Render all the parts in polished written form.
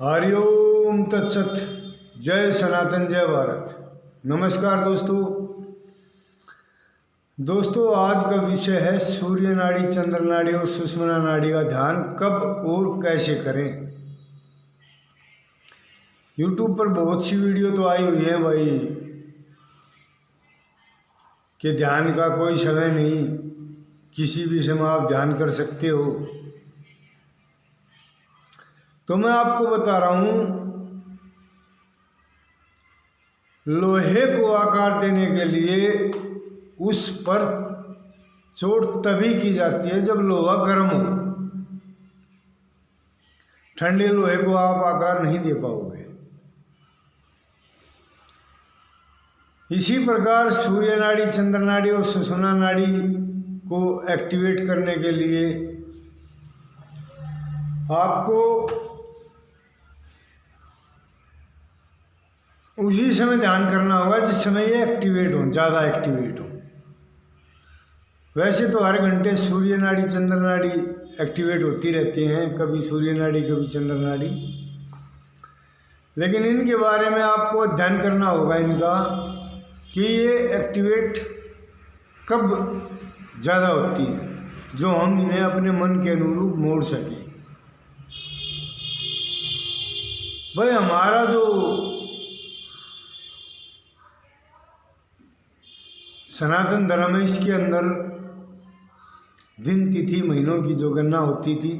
हरिओम तत्सत। जय सनातन, जय भारत। नमस्कार दोस्तों, आज का विषय है सूर्य नाड़ी, चंद्र नाड़ी और सुषुम्ना नाड़ी का ध्यान कब और कैसे करें। YouTube पर बहुत सी वीडियो तो आई हुई है भाई कि ध्यान का कोई समय नहीं, किसी भी समय आप ध्यान कर सकते हो। तो मैं आपको बता रहा हूं, लोहे को आकार देने के लिए उस पर चोट तभी की जाती है जब लोहा गर्म हो। ठंडे लोहे को आप आकार नहीं दे पाओगे। इसी प्रकार सूर्य नाड़ी, चंद्र नाड़ी और सुषुम्ना नाड़ी को एक्टिवेट करने के लिए आपको उसी समय ध्यान करना होगा जिस समय ये एक्टिवेट हो, ज़्यादा एक्टिवेट हो। वैसे तो हर घंटे सूर्य नाड़ी, चंद्र नाड़ी एक्टिवेट होती रहती हैं, कभी सूर्य नाड़ी कभी चंद्र नाड़ी, लेकिन इनके बारे में आपको अध्ययन करना होगा इनका कि ये एक्टिवेट कब ज़्यादा होती है, जो हम इन्हें अपने मन के अनुरूप मोड़ सकें। भाई हमारा जो सनातन धर्म है, इसके अंदर दिन, तिथि, महीनों की जो गणना होती थी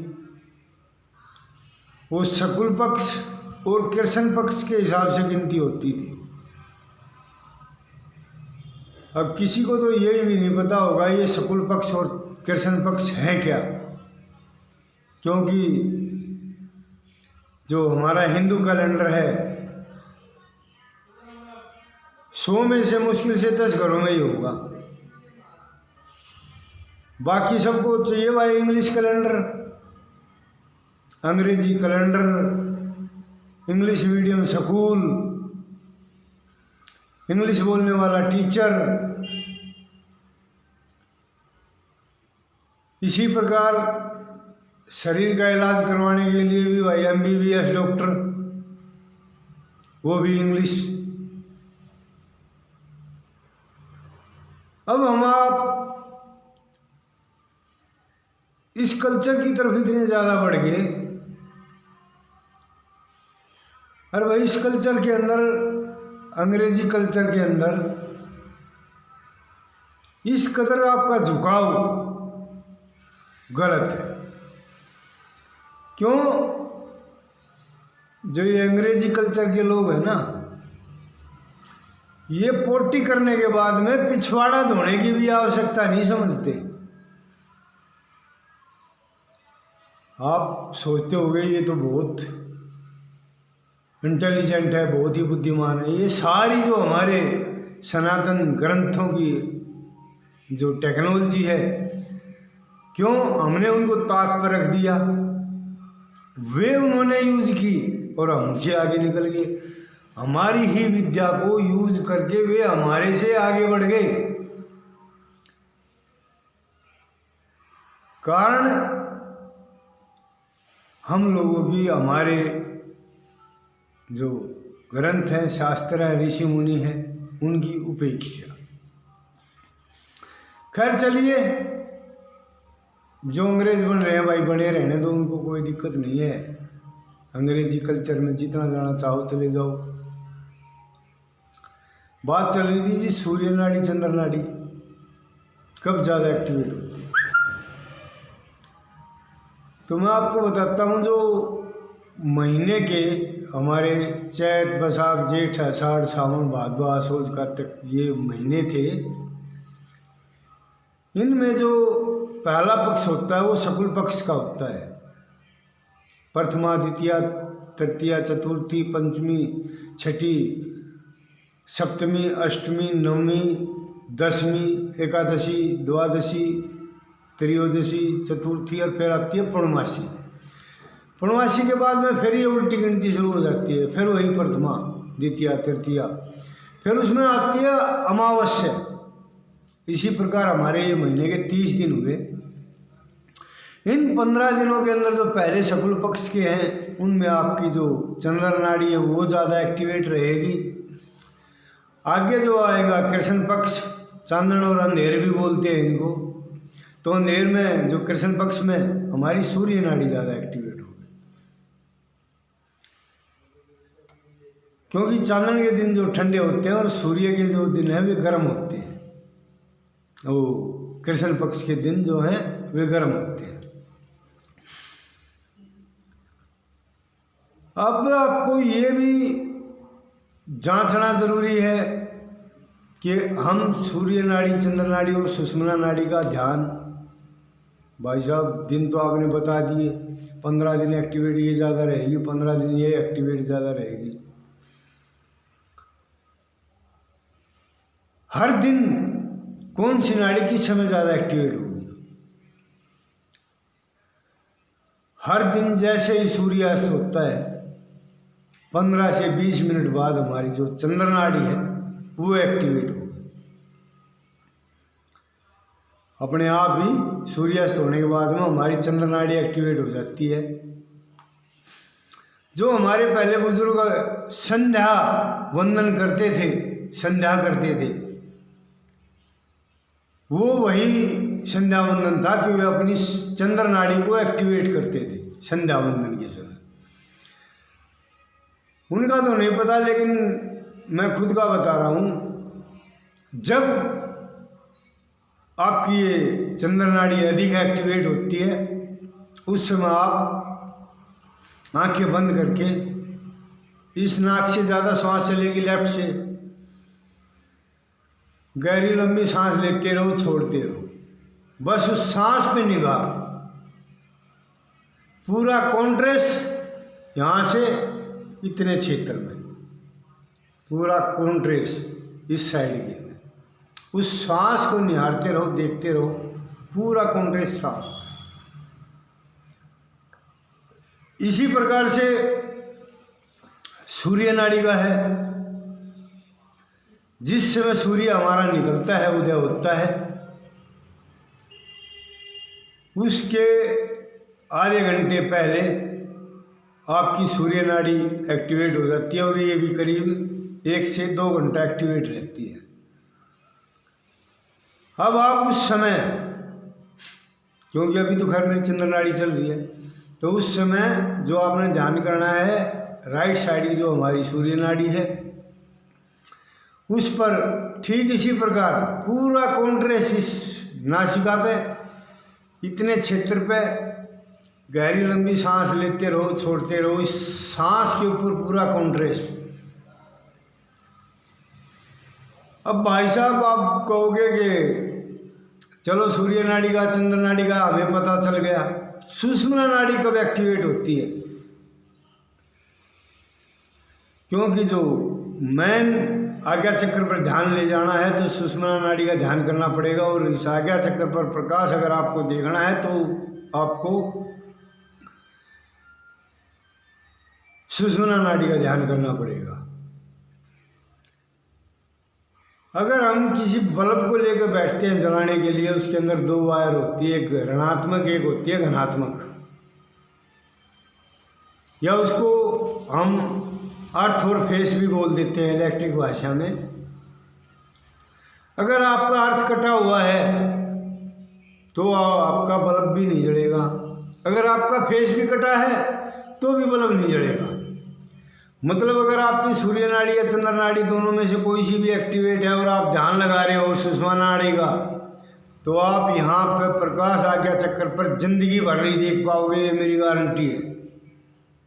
वो शकुल पक्ष और कृष्ण पक्ष के हिसाब से गिनती होती थी। अब किसी को तो यही भी नहीं पता होगा ये शकुल पक्ष और कृष्ण पक्ष है क्या, क्योंकि जो हमारा हिंदू कैलेंडर है 100 में से मुश्किल से 10 घरों में ही होगा। बाकी सबको चाहिए भाई इंग्लिश कैलेंडर, अंग्रेजी calendar, English medium school, English बोलने वाला टीचर। इसी प्रकार शरीर का इलाज करवाने के लिए भी भाई MBBS डॉक्टर, वो भी इंग्लिश। अब हम आप इस कल्चर की तरफ इतने ज़्यादा बढ़ गए, और भाई इस कल्चर के अंदर, अंग्रेजी कल्चर के अंदर इस कदर आपका झुकाव गलत है। क्यों? जो ये अंग्रेजी कल्चर के लोग हैं ना, ये पोटी करने के बाद में पिछवाड़ा धोने की भी आवश्यकता नहीं समझते। आप सोचते होंगे ये तो बहुत इंटेलिजेंट है, बहुत ही बुद्धिमान है। ये सारी जो हमारे सनातन ग्रंथों की जो टेक्नोलॉजी है, क्यों हमने उनको ताक पर रख दिया, वे उन्होंने यूज की और हमसे आगे निकल गए। हमारी ही विद्या को यूज करके वे हमारे से आगे बढ़ गए। कारण हम लोगों की, हमारे जो ग्रंथ हैं, शास्त्र है, ऋषि मुनि हैं, उनकी उपेक्षा। खैर चलिए, जो अंग्रेज बन रहे हैं भाई बने रहने तो, उनको कोई दिक्कत नहीं है। अंग्रेजी कल्चर में जितना जाना चाहो चले जाओ। बात चल रही थी जी सूर्य नाड़ी, चंद्र नाड़ी कब ज़्यादा एक्टिवेट होती है। तो मैं आपको बताता हूँ, जो महीने के हमारे चैत, बैसाख, जेठ, आषाढ़, सावन, भादवा, आश्विन, कार्तिक, ये महीने थे, इनमें जो पहला पक्ष होता है वो शकुल पक्ष का होता है। प्रथमा, द्वितीया, तृतीया, चतुर्थी, पंचमी, छठी, सप्तमी, अष्टमी, नवमी, दशमी, एकादशी, द्वादशी, त्रयोदशी, चतुर्थी, और फिर आती है पूर्णमासी। पूर्णमासी के बाद में फिर ये उल्टी गिनती शुरू हो जाती है। फिर वही प्रथमा, द्वितीया, तृतीया, फिर उसमें आती है अमावस्या। इसी प्रकार हमारे ये महीने के 30 दिन हुए। इन 15 दिनों के अंदर जो पहले शकुल पक्ष के हैं उनमें आपकी जो चंद्र नाड़ी है वो ज़्यादा एक्टिवेट रहेगी। आगे जो आएगा कृष्ण पक्ष, चांदन और अंधेर भी बोलते हैं इनको। तो अंधेर में जो कृष्ण पक्ष में हमारी सूर्य नाड़ी ज़्यादा एक्टिवेट होगी, क्योंकि चांदन के दिन जो ठंडे होते हैं और सूर्य के जो दिन है वे गर्म होते हैं। वो कृष्ण पक्ष के दिन जो हैं वे गर्म होते हैं। अब आपको ये भी जांचना जरूरी है कि हम सूर्य नाड़ी, चंद्र नाड़ी और सुषुम्ना नाड़ी का ध्यान, भाई साहब दिन तो आपने बता दिए, 15 दिन एक्टिवेट ये ज़्यादा रहेगी, 15 दिन ये एक्टिवेट ज़्यादा रहेगी। हर दिन कौन सी नाड़ी किस समय ज़्यादा एक्टिवेट होगी? हर दिन जैसे ही सूर्यास्त होता है 15 से 20 मिनट बाद हमारी जो चंद्र नाड़ी है वो एक्टिवेट होगी। अपने आप ही सूर्यास्त होने के बाद में हमारी चंद्र नाड़ी एक्टिवेट हो जाती है। जो हमारे पहले बुजुर्ग संध्या वंदन करते थे, संध्या करते थे, वो वही संध्या वंदन था कि वे अपनी चंद्र नाड़ी को एक्टिवेट करते थे संध्या वंदन के समय। उनका तो नहीं पता, लेकिन मैं खुद का बता रहा हूँ। जब आपकी ये चंद्र नाड़ी अधिक एक्टिवेट होती है उस समय आप आंखें बंद करके इस नाक से ज़्यादा सांस चलेगी, लेफ्ट से गहरी लंबी सांस लेते रहो, छोड़ते रहो, बस उस सांस पे निगाह, पूरा कॉन्ट्रेस्ट यहाँ से इतने क्षेत्र में, पूरा कॉन्ट्रेस्ट इस साइड के में, उस सांस को निहारते रहो, देखते रहो, पूरा कॉन्ट्रेस्ट सांस। इसी प्रकार से सूर्य नाड़ी का है। जिस समय सूर्य हमारा निकलता है, उदय होता है, उसके आधे घंटे पहले आपकी सूर्य नाड़ी एक्टिवेट हो जाती है और ये भी करीब 1 से 2 घंटा एक्टिवेट रहती है। अब आप उस समय, क्योंकि अभी तो खैर मेरी चंद्र नाड़ी चल रही है, तो उस समय जो आपने ध्यान करना है राइट साइड की जो हमारी सूर्य नाड़ी है उस पर ठीक इसी प्रकार पूरा कॉन्ट्रेस्ट इस नासिका पे, इतने क्षेत्र पे गहरी लंबी सांस लेते रहो, छोड़ते रहो, इस सांस के ऊपर पूरा कॉन्ट्रेस्ट। अब भाई साहब आप कहोगे कि चलो सूर्य नाड़ी का, चंद्र नाड़ी का हमें पता चल गया, सुषुम्ना नाड़ी कब एक्टिवेट होती है? क्योंकि जो मेन आज्ञा चक्र पर ध्यान ले जाना है तो सुषुम्ना नाड़ी का ध्यान करना पड़ेगा, और इस आज्ञा चक्र पर प्रकाश अगर आपको देखना है तो आपको सुषुम्ना नाड़ी का ध्यान करना पड़ेगा। अगर हम किसी बल्ब को लेकर बैठते हैं जलाने के लिए, उसके अंदर 2 वायर होती है, एक ऋणात्मक एक होती है धनात्मक, या उसको हम अर्थ और फेस भी बोल देते हैं इलेक्ट्रिक भाषा में। अगर आपका अर्थ कटा हुआ है तो आपका बल्ब भी नहीं जलेगा, अगर आपका फेस भी कटा है तो भी बल्ब नहीं जलेगा। मतलब अगर आपकी सूर्य नाड़ी या चंद्र नाड़ी दोनों में से कोई सी भी एक्टिवेट है और आप ध्यान लगा रहे हो सुषुम्ना नाड़ी का, तो आप यहाँ पे प्रकाश आज्ञा चक्र पर जिंदगी भर नहीं देख पाओगे, ये मेरी गारंटी है।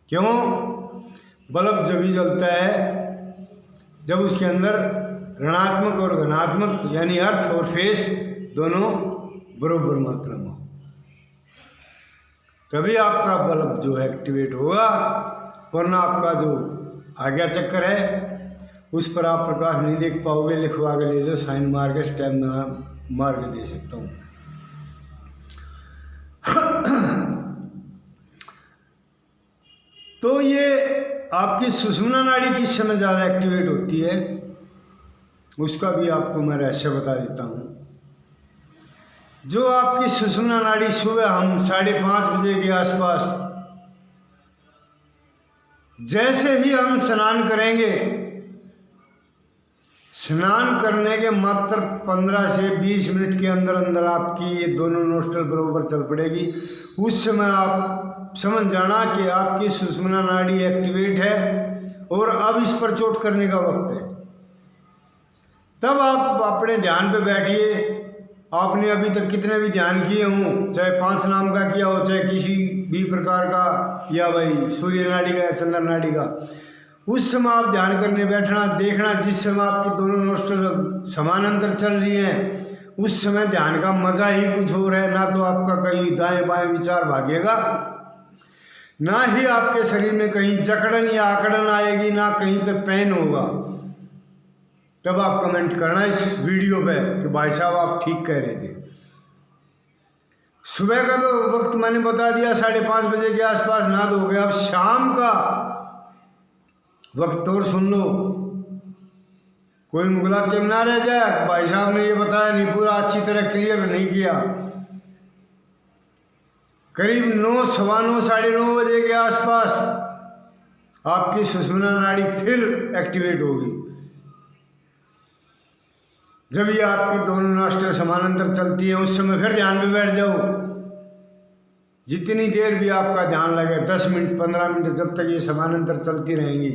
क्यों? बल्ब जब ही जलता है जब उसके अंदर ऋणात्मक और धनात्मक यानी अर्थ और फेस दोनों बराबर मात्रा में हो, तभी आपका बल्ब जो है एक्टिवेट होगा, वरना आपका जो आज्ञा चक्र है उस पर आप प्रकाश नहीं देख पाओगे। लिखवा के ले लो, साइन मार के स्टैम्प मार के दे सकता हूँ। तो ये आपकी सुषुम्ना नाड़ी किस समय ज़्यादा एक्टिवेट होती है उसका भी आपको मैं रहस्य बता देता हूँ। जो आपकी सुषुम्ना नाड़ी सुबह हम 5:30 बजे के आसपास जैसे ही हम स्नान करेंगे, स्नान करने के मात्र 15 से 20 मिनट के अंदर अंदर आपकी ये दोनों नोस्ट्रल बरोबर चल पड़ेगी। उस समय आप समझ जाना कि आपकी सुषुम्ना नाड़ी एक्टिवेट है और अब इस पर चोट करने का वक्त है। तब आप अपने ध्यान पे बैठिए। आपने अभी तक कितने भी ध्यान किए हों, चाहे 5 नाम का किया हो, चाहे किसी भी प्रकार का, या भाई सूर्य नाड़ी का या चंद्र नाड़ी का, उस समय आप ध्यान करने बैठना। देखना जिस समय आपकी दोनों नोस्ट्रल समानांतर चल रही हैं, उस समय ध्यान का मजा ही कुछ और है। ना तो आपका कहीं दाएं बाएं विचार भागेगा, ना ही आपके शरीर में कहीं जकड़न या आकड़न आएगी, ना कहीं पे पेन होगा। तब आप कमेंट करना इस वीडियो पे कि भाई साहब आप ठीक कह रहे थे। सुबह का तो वक्त मैंने बता दिया, 5:30 बजे के आसपास नहा धोगे। अब शाम का वक्त और सुन लो, कोई मुगला टेम ना रह जाए। भाई साहब ने ये बताया नहीं, पूरा अच्छी तरह क्लियर नहीं किया। करीब 9, सवा 9, 9:30 बजे के आसपास आपकी सुषुम्ना नाड़ी फिर एक्टिवेट होगी। जब ये आपकी दोनों नोस्ट्रल समानांतर चलती है, उस समय फिर ध्यान में बैठ जाओ। जितनी देर भी आपका ध्यान लगे, 10 मिनट 15 मिनट, जब तक ये समानांतर चलती रहेंगी।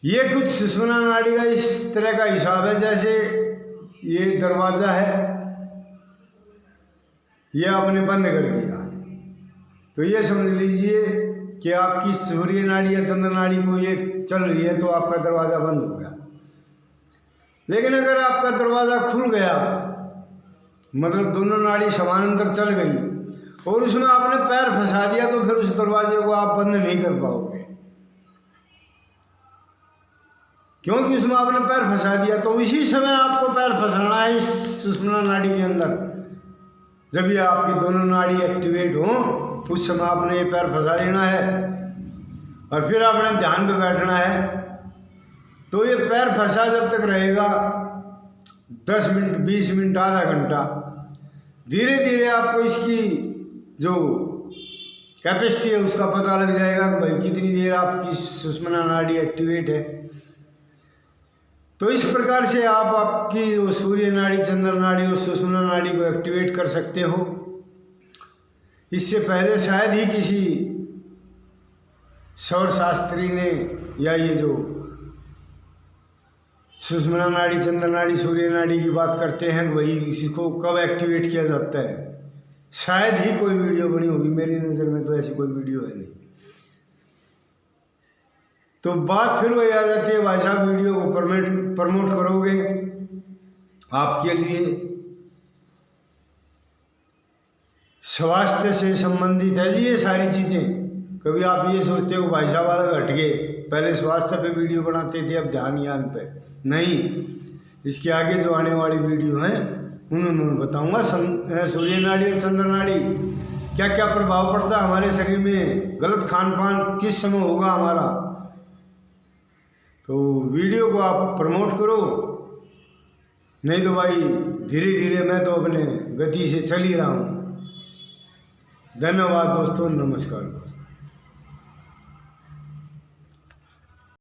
ये कुछ सुषुम्ना नाड़ी का इस तरह का हिसाब है, जैसे ये दरवाजा है, ये आपने बंद कर दिया, तो ये समझ लीजिए कि आपकी सूर्य नाड़ी या चंद्र नाड़ी को ये चल रही है, तो आपका दरवाजा बंद हो गया। लेकिन अगर आपका दरवाज़ा खुल गया, मतलब दोनों नाड़ी समानांतर चल गई और उसमें आपने पैर फंसा दिया, तो फिर उस दरवाजे को आप बंद नहीं कर पाओगे, क्योंकि उसमें आपने पैर फंसा दिया। तो उसी समय आपको पैर फंसाना है इस सुषुम्ना नाड़ी के अंदर। जब ये आपकी दोनों नाड़ी एक्टिवेट हो, उस समय आपने ये पैर फंसा लेना है और फिर आपने ध्यान पे बैठना है। तो ये पैर फंसा जब तक रहेगा, 10 मिनट, 20 मिनट, आधा घंटा, धीरे धीरे आपको इसकी जो कैपेसिटी है उसका पता लग जाएगा कि भाई कितनी देर आपकी सुषुम्ना नाड़ी एक्टिवेट है। तो इस प्रकार से आप आपकी जो सूर्य नाड़ी, चंद्र नाड़ी और सुषुम्ना नाड़ी को एक्टिवेट कर सकते हो। इससे पहले शायद ही किसी सौर शास्त्री ने, या ये जो सुषुम्ना नाड़ी, चंद्र नाड़ी, सूर्य नाड़ी की बात करते हैं, वही इसको कब एक्टिवेट किया जाता है, शायद ही कोई वीडियो बनी होगी। मेरी नज़र में तो ऐसी कोई वीडियो है नहीं। तो बात फिर वही आ जाती है, भाई साहब वीडियो को प्रमोट करोगे, आपके लिए स्वास्थ्य से संबंधित है जी ये सारी चीज़ें। कभी आप ये सोचते हो भाई साहब वाला हट गए, पहले स्वास्थ्य पे वीडियो बनाते थे, अब ध्यान ज्ञान पे नहीं। इसके आगे जो आने वाली वीडियो हैं उन्होंने बताऊंगा सूर्य नाड़ी और चंद्र नाड़ी क्या क्या प्रभाव पड़ता है हमारे शरीर में, गलत खान पान किस समय होगा हमारा। तो वीडियो को आप प्रमोट करो, नहीं तो भाई धीरे धीरे मैं तो अपने गति से चल ही रहा हूँ। धन्यवाद दोस्तों, नमस्कार दोस्तों।